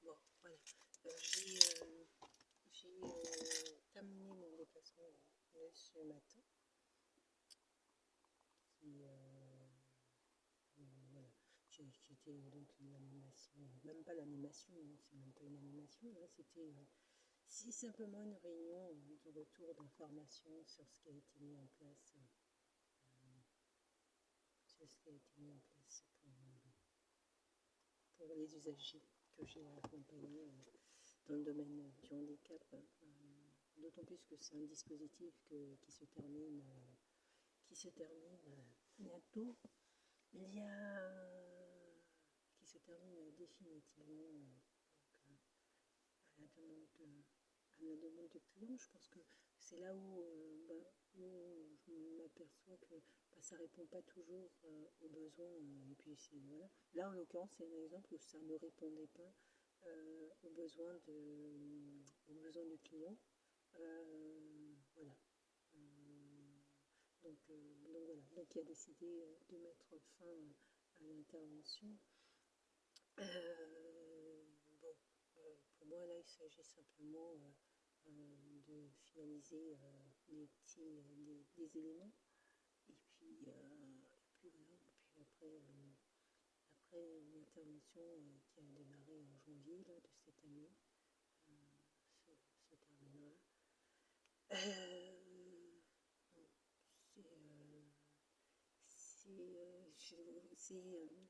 Bon, voilà. J'ai terminé mon déplacement de ce matin. Voilà. J'étais donc une animation, même pas l'animation, c'est même pas une animation, là c'était si simplement une réunion de retour d'informations sur ce qui a été mis en place, sur ce qui a été mis en place pour les usagers que j'ai accompagnés dans le domaine du handicap. D'autant plus que c'est un dispositif qui se termine bientôt. Il y a qui se termine définitivement à la demande du client. Je pense que c'est là où je m'aperçois que ça ne répond pas toujours aux besoins. Et puis voilà. Là, en l'occurrence, c'est un exemple où ça ne répondait pas aux besoins du client. Voilà. Euh, donc voilà. Donc il a décidé de mettre fin à l'intervention. Bon, pour moi, là, il s'agit simplement de finaliser des éléments. Et puis voilà. Puis après l'intervention qui a démarré en janvier là, de cette année, se, se terminera. Euh, c'est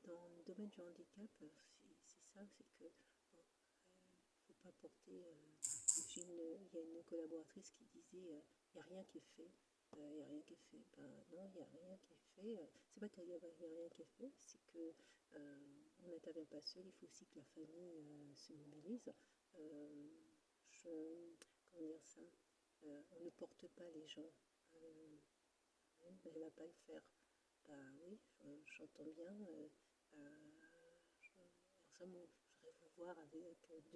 dans le domaine du handicap, c'est ça, c'est que bon, faut pas porter. Il y a une collaboratrice qui disait il n'y a rien qui est fait. Il n'y a rien qui est fait. Ben, non, il n'y a rien qui est fait. C'est pas qu'il n'y a rien qui est fait, c'est que on n'intervient pas seul. Il faut aussi que la famille se mobilise. Euh, je, comment dire ça, on ne porte pas les gens. Euh, elle ne va pas le faire. Bah oui, j'entends bien. Euh, je, ça, moi, je voudrais vous voir avec voilà,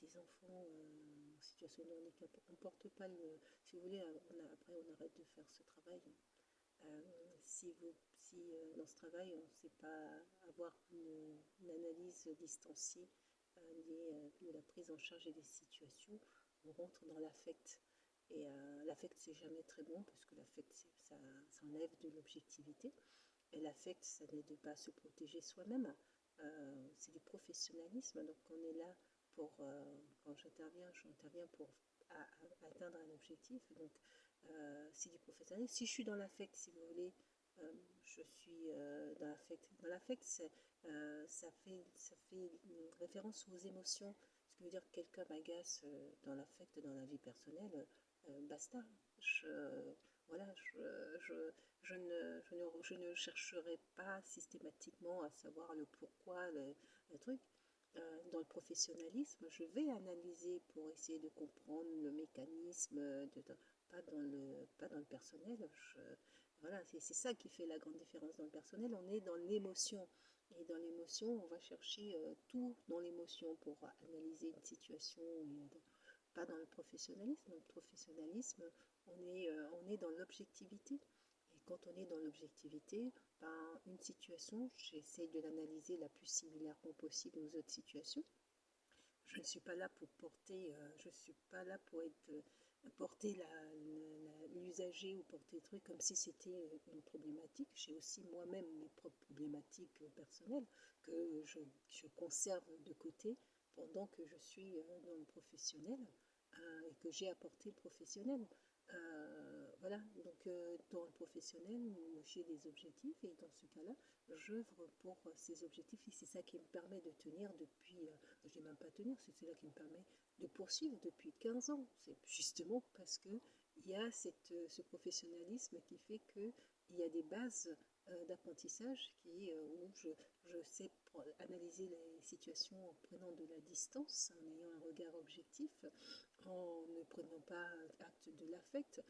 des enfants en situation de handicap. On ne porte pas le. Si vous voulez, après on arrête de faire ce travail. Si dans ce travail on ne sait pas avoir une analyse distanciée de la prise en charge et des situations, on rentre dans l'affect. Et l'affect, c'est jamais très bon, parce que l'affect, ça enlève de l'objectivité. Et l'affect, ça n'aide pas à se protéger soi-même. C'est du professionnalisme. Donc on est là pour, quand j'interviens pour atteindre un objectif. Donc c'est du professionnalisme. Si je suis dans l'affect, si vous voulez, je suis dans l'affect. Dans l'affect, ça fait une référence aux émotions. Ce qui veut dire que quelqu'un m'agace dans l'affect, dans la vie personnelle, basta. Voilà, je ne chercherai pas systématiquement à savoir le pourquoi, le truc. Dans le professionnalisme, je vais analyser pour essayer de comprendre le mécanisme, pas dans le personnel. Voilà, c'est ça qui fait la grande différence dans le personnel. On est dans l'émotion. Et dans l'émotion, on va chercher tout dans l'émotion pour analyser une situation. Pas dans le professionnalisme. Dans le professionnalisme, on est dans l'objectivité. Et quand on est dans l'objectivité, ben, une situation, j'essaie de l'analyser la plus similairement possible aux autres situations. Je ne suis pas là pour je ne suis pas là pour porter l'usager ou porter le truc comme si c'était une problématique. J'ai aussi moi-même mes propres problématiques personnelles que je conserve de côté pendant que je suis dans le professionnel et que j'ai apporté le professionnel. Voilà, donc dans le professionnel, j'ai des objectifs et dans ce cas-là, j'œuvre pour ces objectifs et c'est ça qui me permet de tenir depuis, je n'ai même pas tenir, c'est cela qui me permet de poursuivre depuis 15 ans. C'est justement parce que il y a ce professionnalisme qui fait qu'il y a des bases d'apprentissage où je sais analyser les situations en prenant de la distance, en ayant un regard objectif, en ne prenant pas acte de l'affect.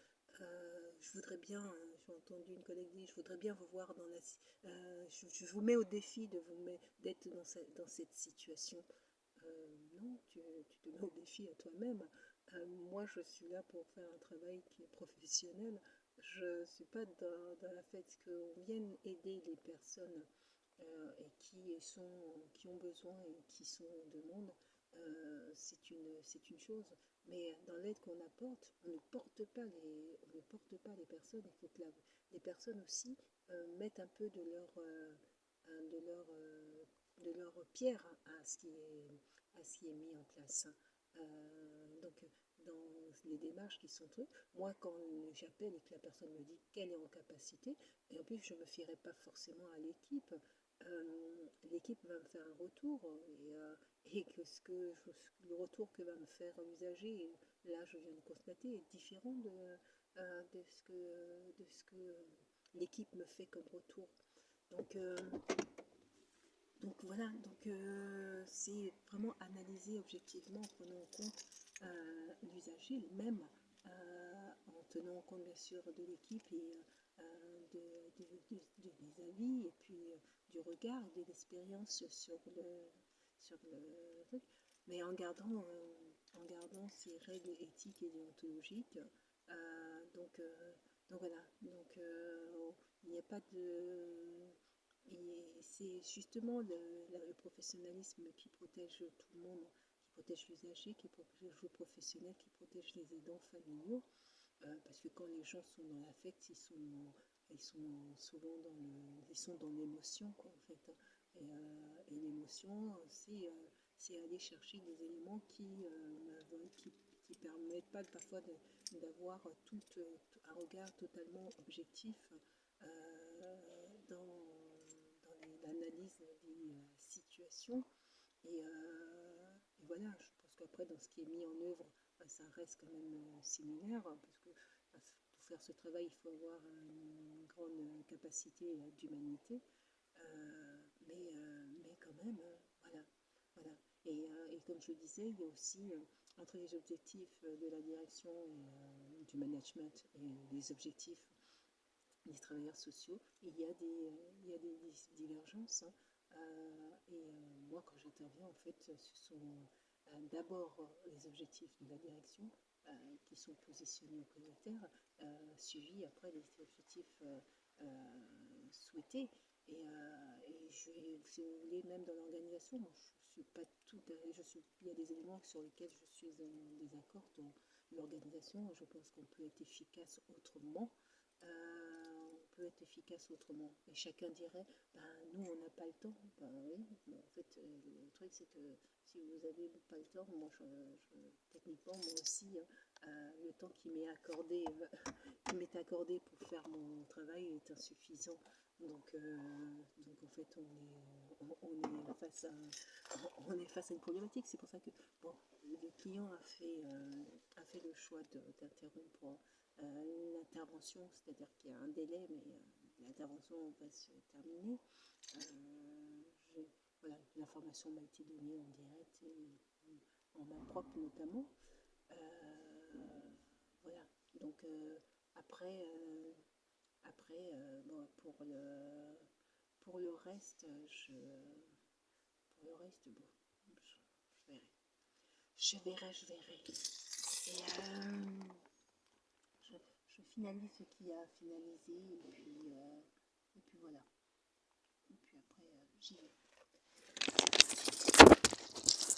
Je voudrais bien, j'ai entendu une collègue dire, je voudrais bien vous voir je vous mets au défi d'être dans cette situation. Non, tu te mets au défi à toi-même. Moi, je suis là pour faire un travail qui est professionnel. je ne suis pas dans la fait qu'on vienne aider les personnes et qui ont besoin et qui sont en demande, c'est une chose. Mais dans l'aide qu'on apporte, on ne porte pas les personnes. Il faut que les personnes aussi mettent un peu de leur, de leur pierre à ce qui est mis en place. Donc, dans les démarches qui sont trucs, moi, quand j'appelle et que la personne me dit qu'elle est en capacité, et en plus, je ne me fierai pas forcément à l'équipe, l'équipe va me faire un retour et que le retour que va me faire l'usager, là, je viens de constater, est différent de ce que l'équipe me fait comme retour. Donc, voilà, c'est vraiment analyser objectivement en prenant en compte l'usager, même en tenant compte bien sûr de l'équipe et des avis et puis du regard, de l'expérience sur le truc, mais en gardant ces règles éthiques et déontologiques. Donc voilà, il n'y a pas de... Et c'est justement le professionnalisme qui protège tout le monde, qui protège l'usager, qui protège le professionnel, qui protège les aidants familiaux. Parce que quand les gens sont dans l'affect, ils sont souvent ils sont dans l'émotion, quoi, en fait. Et l'émotion, c'est aller chercher des éléments qui permettent pas parfois d'avoir un regard totalement objectif l'analyse des situations. Et voilà, je pense qu'après, dans ce qui est mis en œuvre, ça reste quand même similaire, parce que pour faire ce travail, il faut avoir une grande capacité d'humanité. Mais quand même, voilà. Voilà. Et comme je le disais, il y a aussi, entre les objectifs de la direction et du management et les objectifs des travailleurs sociaux, il y a des divergences. Hein. Moi, quand j'interviens, en fait, ce sont d'abord les objectifs de la direction qui sont positionnés au prioritaire, suivis après les objectifs souhaités. Si vous voulez, même dans l'organisation, moi, je suis pas tout, il y a des éléments sur lesquels je suis en désaccord dans l'organisation. Je pense qu'on peut être efficace autrement. On peut être efficace autrement. Et chacun dirait, ben, nous, on n'a pas le temps. Ben oui, mais en fait, le truc, c'est que si vous n'avez pas le temps, moi, techniquement, moi aussi, le temps qui m'est accordé pour faire mon travail est insuffisant. Donc en fait, on est face à une problématique. C'est pour ça que bon, le client a fait le choix d'interrompre l'intervention, c'est-à-dire qu'il y a un délai, mais l'intervention va se terminer. Voilà, l'information m'a été donnée en direct et en main propre notamment. Voilà, donc bon, pour le reste, bon, je verrai. Je finalise ce qu'il y a à finaliser et puis voilà.